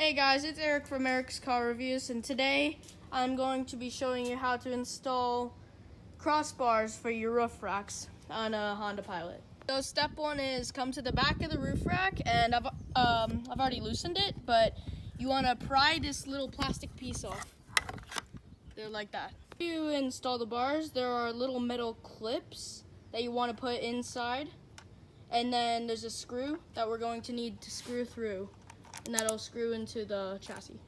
Hey guys, it's Eric from Eric's Car Reviews, and today I'm going to be showing you how to install crossbars for your roof racks on a Honda Pilot. So step one is come to the back of the roof rack, and I've already loosened it, but you want to pry this little plastic piece off. They're like that. If you install the bars, there are little metal clips that you want to put inside, and then there's a screw that we're going to need to screw through, and that'll screw into the chassis.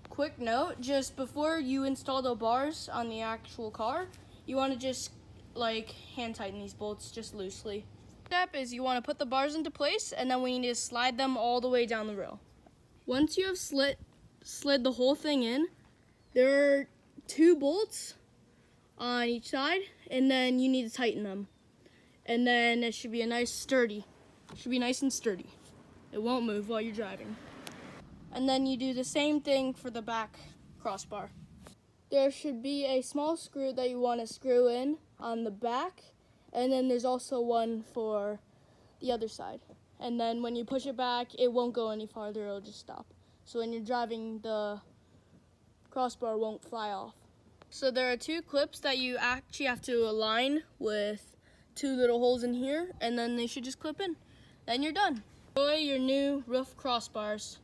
Quick note, just before you install the bars on the actual car, you want to just like hand tighten these bolts just loosely. Step is you want to put the bars into place, and then we need to slide them all the way down the rail. Once you have slid the whole thing in, there are 2 bolts on each side, and then you need to tighten them. And then it should be nice and sturdy. It won't move while you're driving. And then you do the same thing for the back crossbar. There should be a small screw that you want to screw in on the back, and then there's also one for the other side. And then when you push it back, it won't go any farther, it'll just stop. So when you're driving, the crossbar won't fly off. So there are 2 clips that you actually have to align with 2 little holes in here, and then they should just clip in. Then you're done. Enjoy your new roof crossbars.